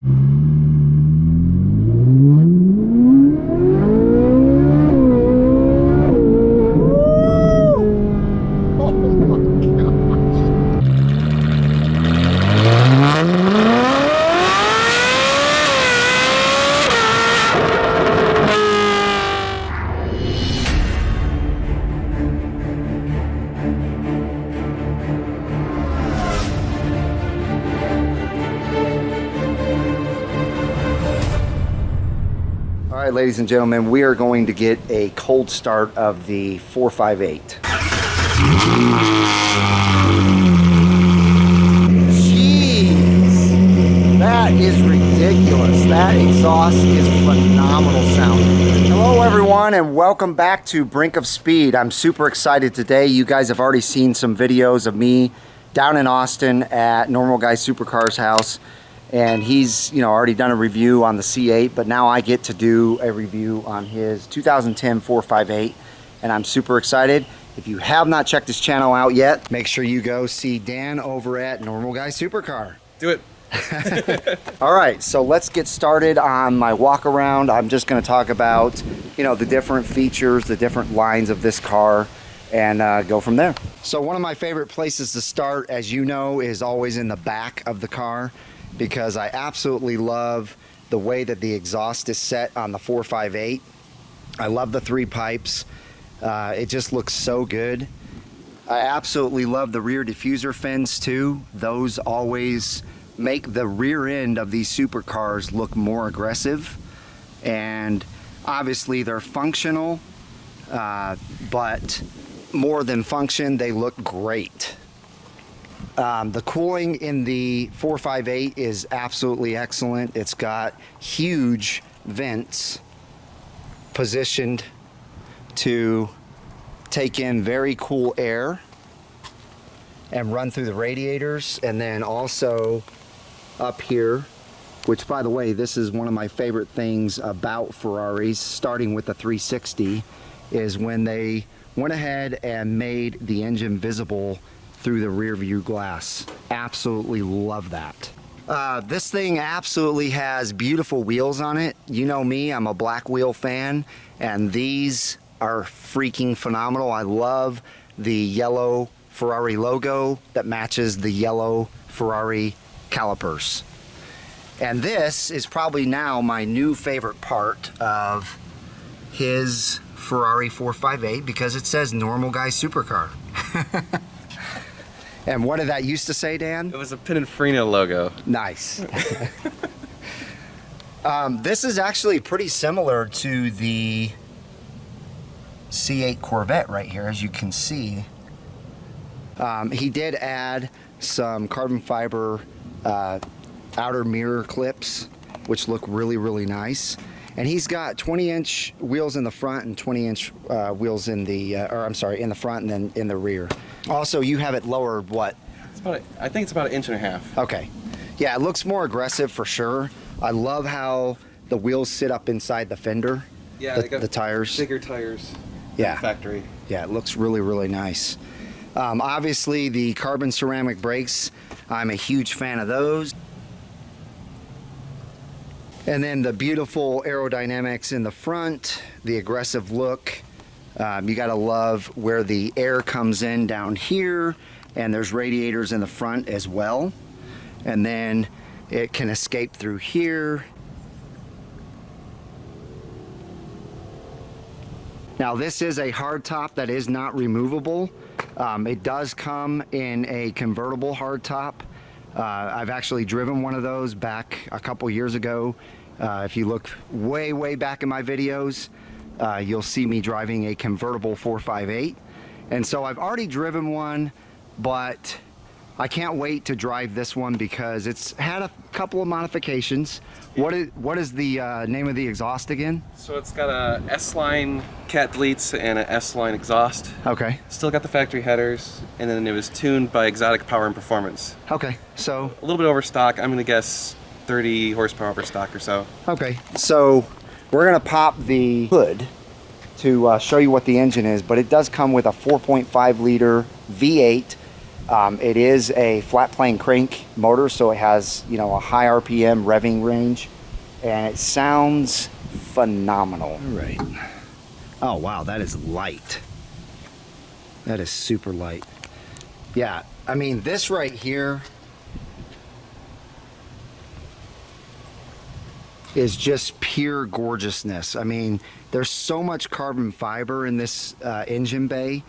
All right, ladies and gentlemen, we are going to get a cold start of the 458. Jeez, that is ridiculous. That exhaust is phenomenal sound. Hello, everyone, and welcome back to Brink of Speed. I'm super excited today. You guys have already seen some videos of me down in Austin at normal Guy Supercar's house. And he's, already done a review on the C8, but now I get to do a review on his 2010 458, and I'm super excited. If you have not checked his channel out yet, make sure you go see Dan over at Normal Guy Supercar. Do it. All right, so let's get started on my walk around. I'm just going to talk about, the different features, the different lines of this car, and go from there. So one of my favorite places to start, as you know, is always in the back of the car, because I absolutely love the way that the exhaust is set on the 458. I love the three pipes. It just looks so good. I absolutely love the rear diffuser fins too. Those always make the rear end of these supercars look more aggressive. And obviously they're functional, but more than function, they look great. The cooling in the 458 is absolutely excellent. It's got huge vents positioned to take in very cool air and run through the radiators. And then also up here, which by the way, this is one of my favorite things about Ferraris, starting with the 360, is when they went ahead and made the engine visible through the rear view glass. Absolutely love that. This thing absolutely has beautiful wheels on it. You know me, I'm a black wheel fan, and these are freaking phenomenal. I love the yellow Ferrari logo that matches the yellow Ferrari calipers. And this is probably now my new favorite part of his Ferrari 458, because it says Normal Guy Supercar. And what did that used to say, Dan? It was a Pininfarina logo. Nice. This is actually pretty similar to the C8 Corvette right here, as you can see. He did add some carbon fiber outer mirror clips, which look really, really nice. And he's got 20-inch wheels in the front and 20-inch wheels in the, in the front and then in the rear. Also, you have it lowered, what? I think it's about 1.5 inches. Okay. Yeah, it looks more aggressive for sure. I love how the wheels sit up inside the fender. Yeah, the tires. Bigger tires. Yeah. Factory. Yeah, it looks really, really nice. Obviously, the carbon ceramic brakes, I'm a huge fan of those. And then the beautiful aerodynamics in the front, the aggressive look. You gotta love where the air comes in down here, and there's radiators in the front as well. And then it can escape through here. Now this is a hardtop that is not removable. It does come in a convertible hardtop. I've actually driven one of those back a couple years ago. If you look way, way back in my videos, you'll see me driving a convertible 458. And so I've already driven one, but I can't wait to drive this one because it's had a couple of modifications. What is the name of the exhaust again? So it's got a S-line cat deletes and an S-line exhaust. Okay. Still got the factory headers, and then it was tuned by Exotic Power and Performance. Okay, so a little bit over stock. I'm gonna guess 30 horsepower over stock or so. Okay, so we're gonna pop the hood to show you what the engine is, but it does come with a 4.5 liter V8 It is a flat plane crank motor, so it has, you know, a high RPM revving range, and it sounds phenomenal. All right. Oh wow, that is light. That is super light. Yeah, I mean, this right here is just pure gorgeousness. I mean, there's so much carbon fiber in this engine bay,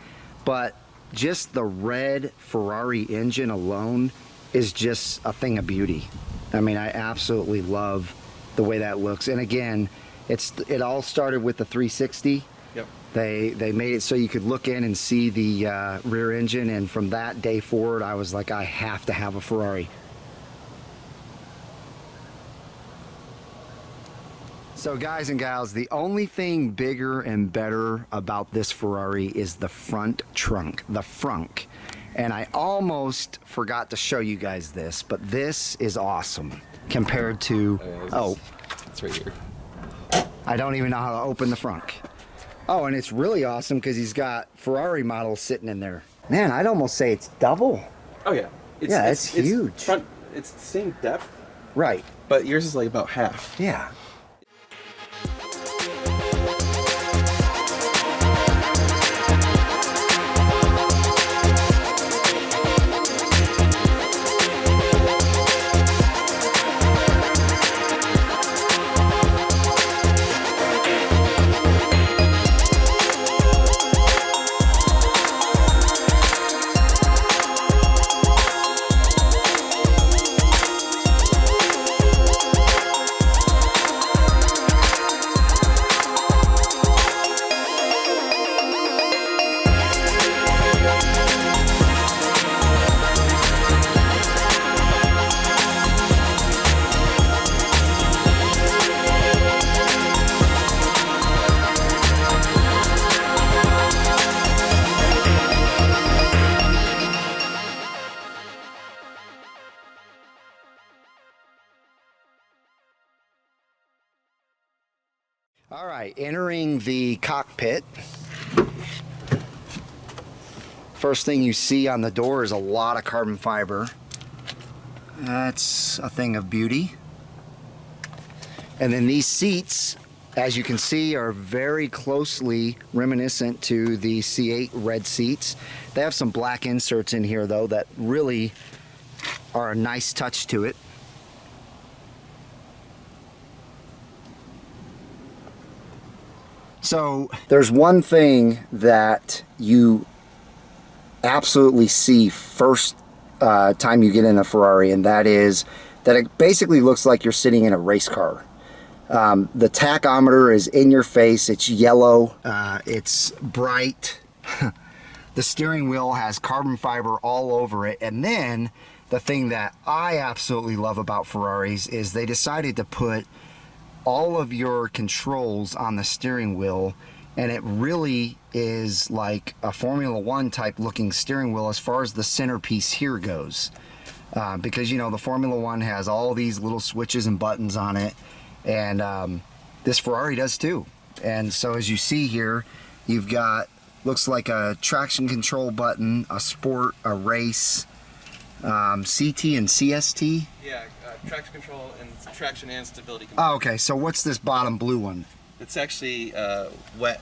but just the red Ferrari engine alone is just a thing of beauty. I mean, I absolutely love the way that looks. And again, it all started with the 360. Yep. They made it so you could look in and see the rear engine, and from that day forward, I was like, I have to have a Ferrari. So guys and gals, the only thing bigger and better about this Ferrari is the front trunk, the frunk. And I almost forgot to show you guys this, but this is awesome compared to, it's right here. I don't even know how to open the frunk. Oh, and it's really awesome because he's got Ferrari models sitting in there. Man, I'd almost say it's double. Oh yeah. It's huge. It's the same depth. Right. But yours is like about half. Yeah. All right, entering the cockpit. First thing you see on the door is a lot of carbon fiber. That's a thing of beauty. And then these seats, as you can see, are very closely reminiscent to the C8 red seats. They have some black inserts in here though that really are a nice touch to it. So there's one thing that you absolutely see first time you get in a Ferrari, and that is that it basically looks like you're sitting in a race car. The tachometer is in your face, it's yellow, it's bright. The steering wheel has carbon fiber all over it, and then the thing that I absolutely love about Ferraris is they decided to put all of your controls on the steering wheel, and it really is like a Formula One type looking steering wheel as far as the centerpiece here goes, because you know the Formula One has all these little switches and buttons on it, and this Ferrari does too. And so as you see here, you've got, looks like a traction control button, a sport, a race, CT and CST. Yeah, traction control and traction and stability control. Oh, okay. So what's this bottom blue one? It's actually wet.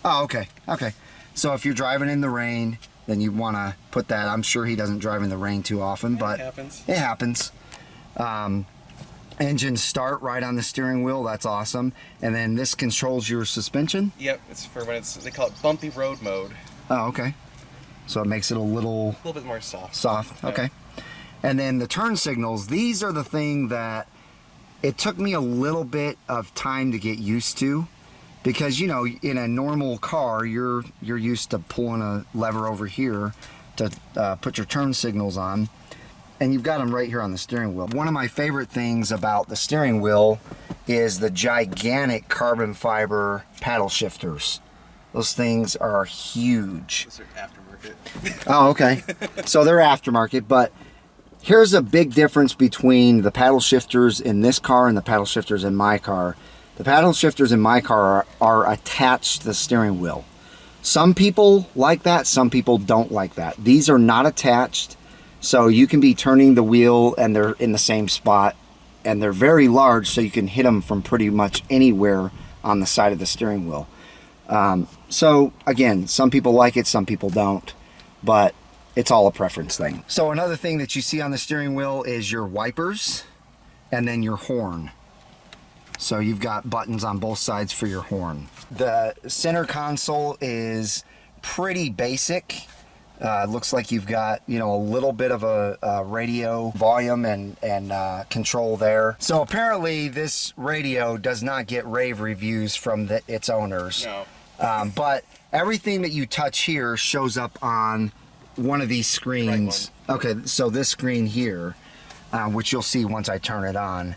Oh, okay. Okay. So if you're driving in the rain, then you want to put that. I'm sure he doesn't drive in the rain too often, but it happens. It happens. Engine start right on the steering wheel. That's awesome. And then this controls your suspension. Yep. It's for when it's, they call it bumpy road mode. Oh, okay. So it makes it a little bit more soft. Soft. Okay. And then the turn signals. These are the thing that it took me a little bit of time to get used to, because you know in a normal car you're used to pulling a lever over here to put your turn signals on, and you've got them right here on the steering wheel. One of my favorite things about the steering wheel is the gigantic carbon fiber paddle shifters. Those things are huge. Those are aftermarket. Oh, okay. So they're aftermarket, but here's a big difference between the paddle shifters in this car and the paddle shifters in my car. The paddle shifters in my car are attached to the steering wheel. Some people like that, some people don't like that. These are not attached, so you can be turning the wheel and they're in the same spot, and they're very large, so you can hit them from pretty much anywhere on the side of the steering wheel. So again, some people like it, some people don't, but it's all a preference thing. So another thing that you see on the steering wheel is your wipers and then your horn. So you've got buttons on both sides for your horn. The center console is pretty basic. Looks like you've got, you know, a little bit of a radio volume and control there. So apparently this radio does not get rave reviews from its owners. No. But everything that you touch here shows up on one of these screens. Right Okay, so this screen here, which you'll see once I turn it on.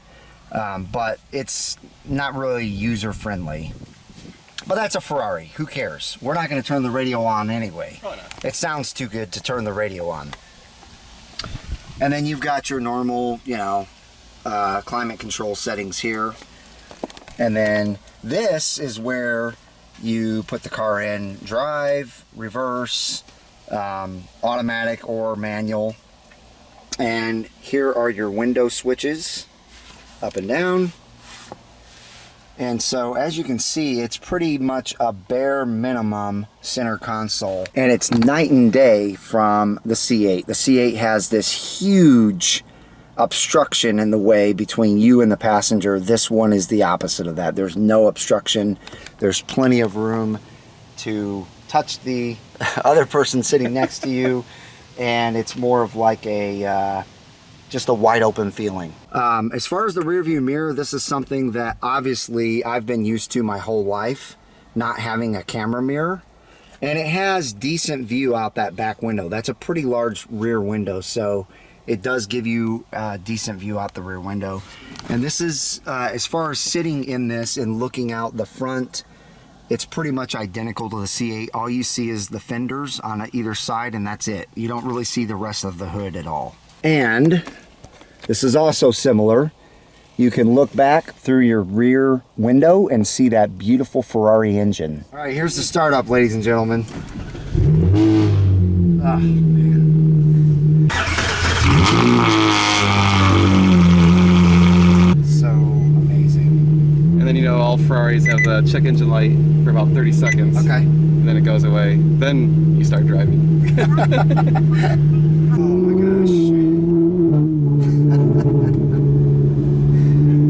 But it's not really user-friendly. But that's a Ferrari. Who cares? We're not going to turn the radio on anyway. Probably not. It sounds too good to turn the radio on. And then you've got your normal, you know, climate control settings here. And then this is where you put the car in drive, reverse, automatic or manual. And here are your window switches, up and down. And so as you can see, it's pretty much a bare minimum center console, and it's night and day from the C8. The C8 has this huge obstruction in the way between you and the passenger. This one is the opposite of that. There's no obstruction. There's plenty of room to touch the other person sitting next to you, and it's more of like a just a wide open feeling. As far as the rear view mirror, this is something that obviously I've been used to my whole life, not having a camera mirror. And it has decent view out that back window. That's a pretty large rear window, so it does give you a decent view out the rear window. And this is, as far as sitting in this and looking out the front, it's pretty much identical to the C8. All you see is the fenders on either side, and that's it. You don't really see the rest of the hood at all. And this is also similar. You can look back through your rear window and see that beautiful Ferrari engine. All right, here's the startup, ladies and gentlemen. Ah, man. So amazing. And then, you know, all Ferraris have the check engine light for about 30 seconds. Okay. And then it goes away. Then you start driving. Oh my gosh.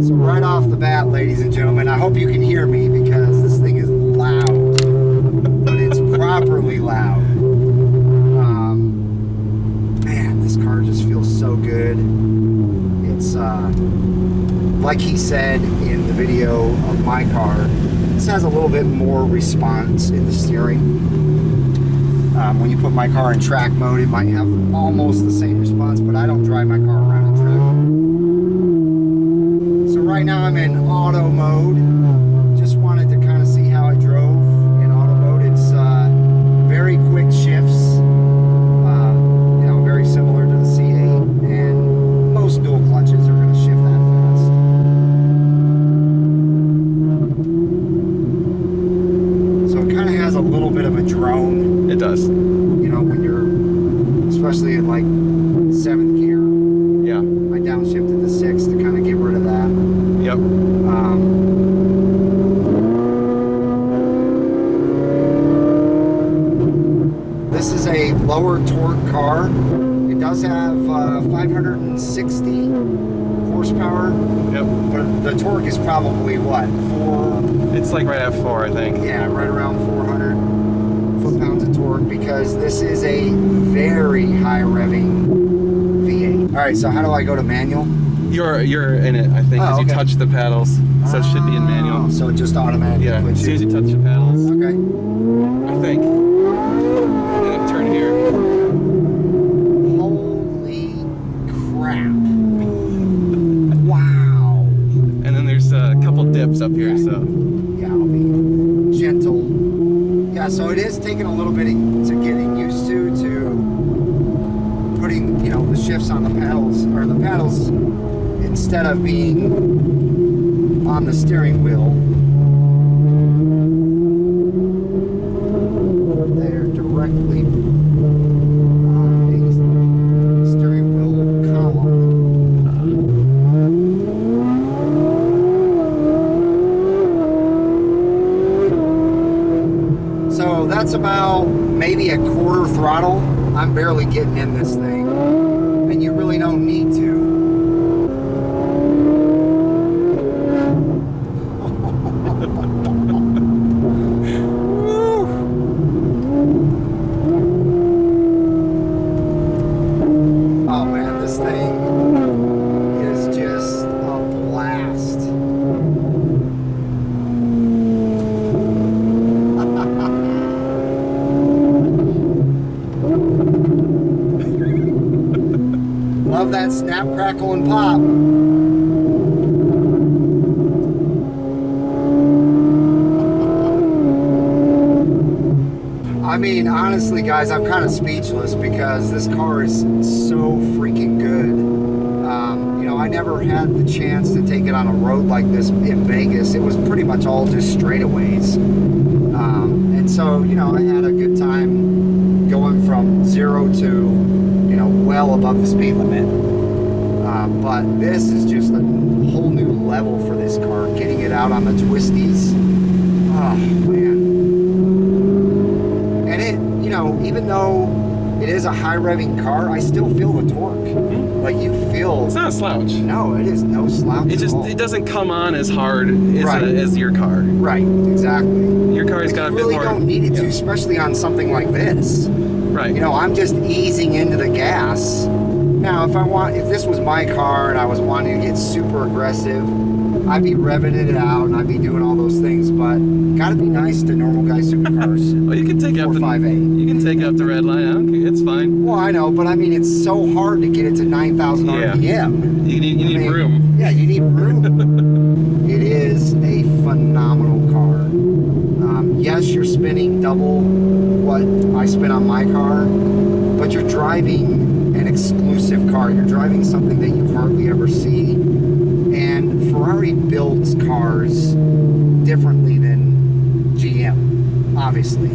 So right off the bat, ladies and gentlemen, I hope you can hear me because this thing is loud, but it's properly loud. Man, this car just feels so good. It's like he said in the video of my car, this has a little bit more response in the steering. When you put my car in track mode, it might have almost the same response, but I don't drive my car around in track. So right now I'm in auto mode. Just wanted to kind of see how it drove in auto mode. It's very quick shifts, you know, very similar to the C8, and most dual clutches are going to shift that fast. So it kind of has a little bit of a drone. It does. You know, when you're, especially in like 7th gear. Yeah. I downshifted to 6 to kind of get rid of that. Yep. This is a lower torque car. It does have 560 horsepower. Yep. But the torque is probably what, 4? It's like right at 4, I think. Yeah, right around 400 foot-pounds of torque, because this is a very high revving V8. All right, so how do I go to manual? You're in it, I think, because you touch the paddles, so it should be in manual. So it just automatically Yeah, puts as soon you. as you touch the paddles, Okay. I think. And then turn here. Holy crap. Wow. And then there's a couple dips up here, so. Yeah, I'll be gentle. Yeah, so it is taking a little bit to getting used to putting, you know, the shifts on the paddles, or the paddles instead of being on the steering wheel. about maybe a quarter throttle, I'm barely getting in this thing. And you really don't need to. Oh man, this thing is just a blast. Love that snap, crackle, and pop. I mean, honestly, guys, I'm kind of speechless because this car is so freaking good. You know, I never had the chance to take it on a road like this in Vegas. It was pretty much all just straightaways. And so, you know, I had a good time going from 0 to, you know, well above the speed limit. But this is just a whole new level for this car. Getting it out on the twisties. Oh, man. And it, you know, even though it is a high revving car, I still feel the torque. Like you feel. It's not a slouch. No, it is no slouch. It just at all. it doesn't come on as hard as, Right. as your car. Right, exactly. Your car's got a You bit really more. don't need it to, Yeah. especially on something like this. Right. You know, I'm just easing into the gas. Now, if this was my car and I was wanting to get super aggressive, I'd be revving it out and I'd be doing all those things. But gotta be nice to normal Guy Supercars. Well, you can take out the 458. You can take out the red line. I don't care. It's fine. Well, I know, but I mean, it's so hard to get it to 9,000 Yeah. RPM. You need I mean, room. Yeah, you need room. It is a phenomenal car. Yes, you're spending double what I spent on my car, but you're driving an exclusive car. You're driving something that you hardly ever see. And Ferrari builds cars differently than GM, obviously.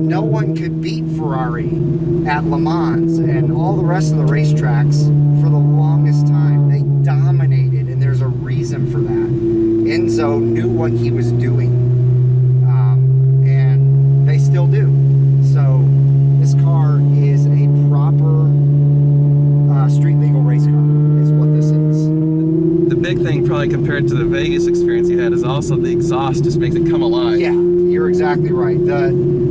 No one could beat Ferrari at Le Mans and all the rest of the racetracks for the longest time. They dominated, and there's a reason for that. Enzo knew what he was doing, and they still do. So this car is a proper street legal race car, is what this is. The big thing, probably compared to the Vegas experience you had, is also the exhaust just makes it come alive. Yeah, you're exactly right.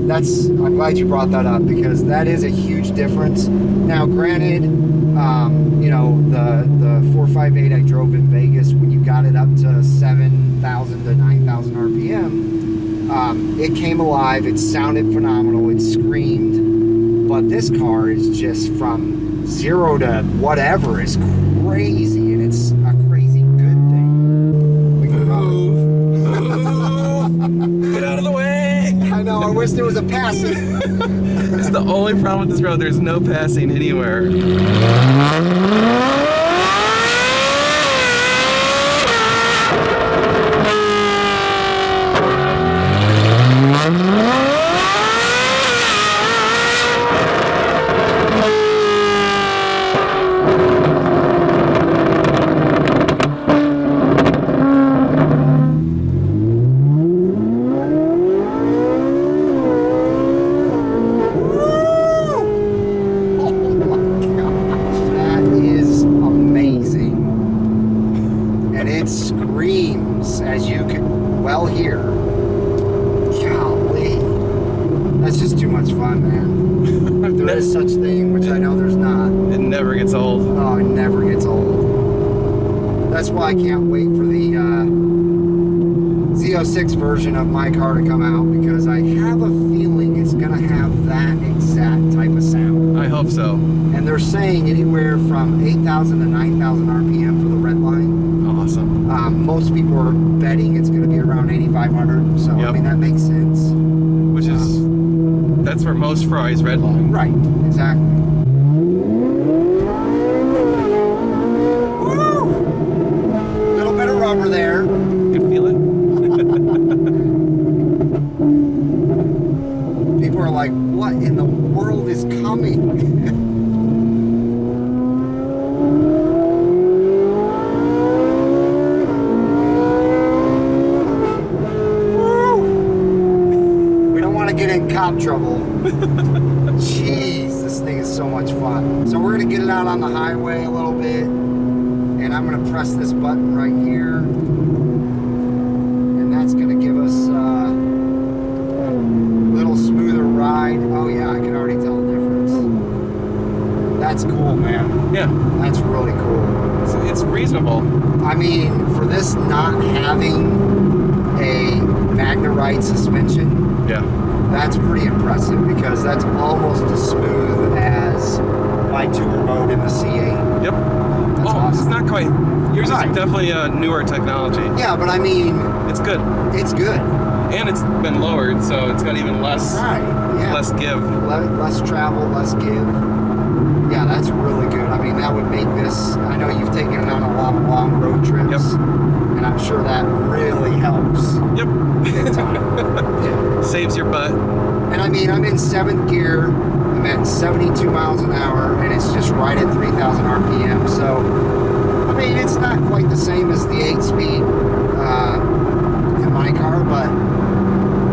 I'm glad you brought that up because that is a huge difference. Now, granted, you know, the 458 I drove in Vegas, when you got it up to 7,000 to 9,000 RPM, it came alive. It sounded phenomenal. It screamed. But this car is just from 0 to whatever is crazy, and it's a crazy good thing. We can Move. Get out of the way. I know. I wish there was a passing. It's the only problem with this road. There's no passing anywhere. As you can well hear. Golly. That's just too much fun, man. If there is such thing, which I know there's not. It never gets old. Oh, it never gets old. That's why I can't wait for the Z06 version of my car to come out, because I have a feeling it's going to have that exact type of sound. I hope so. And they're saying anywhere from 8,000 to 9,000 RPM for the red line. Awesome. Most people are betting it's going to be around 8,500, so Yep. I mean that makes sense. Which is, that's for most Ferrari's red line. Right, exactly. Woo! Little bit of rubber there. You can feel it? People are like, what in the world is coming? stop trouble. Jeez, this thing is so much fun. So we're gonna get it out on the highway a little bit, and I'm gonna press this button right here, and that's gonna give us a little smoother ride. Oh yeah, I can already tell the difference. That's cool, man. Yeah. That's really cool. It's reasonable. I mean, for this not having a Magnarite suspension, Yeah. that's pretty impressive because that's almost as smooth as my tour mode in the C8. Yep. That's It's awesome. not quite. Yours Right. is definitely a newer technology. Yeah, but I mean, It's good. it's good. And it's been lowered, so it's got even less Right, yeah. less give. Less travel, less give. Yeah, that's really good. I mean, that would make this, I know you've taken it on a lot of long road trips. Yep. And I'm sure that really helps. Yep. Big time. Yeah. Saves your butt. And I mean, I'm in 7th gear, I'm at 72 miles an hour, and it's just right at 3,000 RPM. So, I mean, it's not quite the same as the 8-speed in my car, but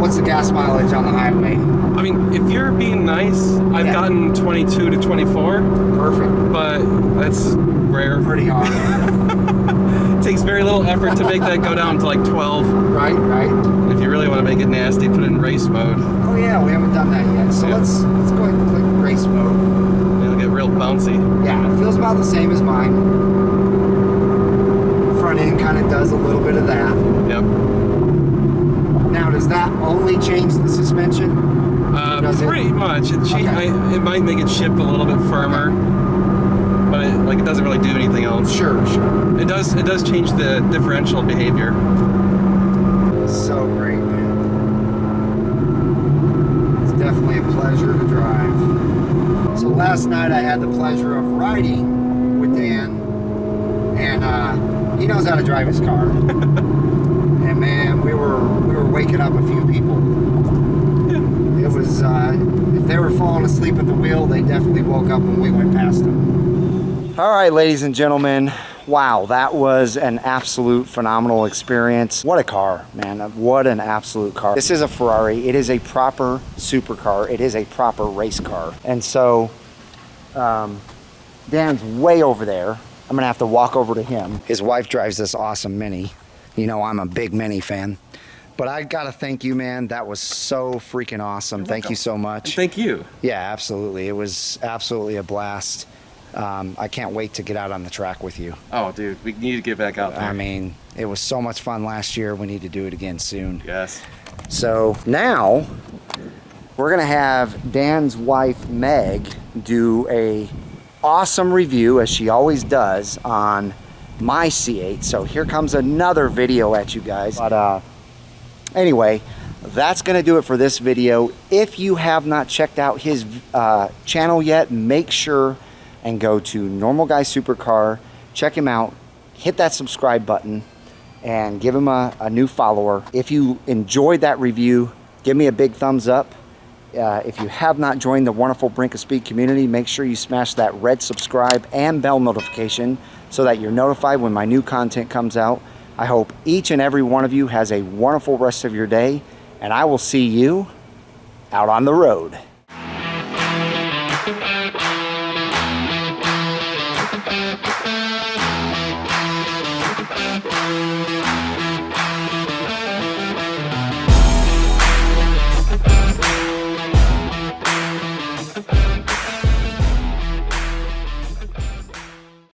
what's the gas mileage on the highway? I mean, if you're being nice, I've Yeah. gotten 22 to 24, Perfect. but that's rare. Pretty hard. It takes very little effort to make that go down to like 12. Right, right. If you really want to make it nasty, put it in race mode. Oh yeah, we haven't done that yet. So Yeah. let's go ahead and click race mode. It'll get real bouncy. Yeah, it feels about the same as mine. Front end kind of does a little bit of that. Yep. Now, does that only change the suspension? Does it? Pretty much. Okay. It might make it shift a little bit firmer, but it doesn't really do anything else. Sure, sure. It does change the differential behavior. So great, man. It's definitely a pleasure to drive. So last night I had the pleasure of riding with Dan, and he knows how to drive his car. And man, we were waking up a few people. It was if they were falling asleep at the wheel, they definitely woke up when we went past them. All right, ladies and gentlemen. Wow, that was an absolute phenomenal experience. What a car, man. What an absolute car. This is a Ferrari. It is a proper supercar. It is a proper race car. And so, Dan's way over there. I'm gonna have to walk over to him. His wife drives this awesome Mini. You know, I'm a big Mini fan. But I gotta thank you, man. That was so freaking awesome. Thank you so much. Thank you. Yeah, absolutely. It was absolutely a blast. I can't wait to get out on the track with you. Oh, dude, we need to get back out there. I mean, it was so much fun last year. We need to do it again soon. Yes. So now we're gonna have Dan's wife, Meg, do a awesome review, as she always does, on my C8. So here comes another video at you guys. But anyway, that's gonna do it for this video. If you have not checked out his channel yet, make sure and go to Normal Guy Supercar, check him out, hit that subscribe button, and give him a new follower. If you enjoyed that review, give me a big thumbs up. If you have not joined the wonderful Brink of Speed community, make sure you smash that red subscribe and bell notification so that you're notified when my new content comes out. I hope each and every one of you has a wonderful rest of your day, and I will see you out on the road.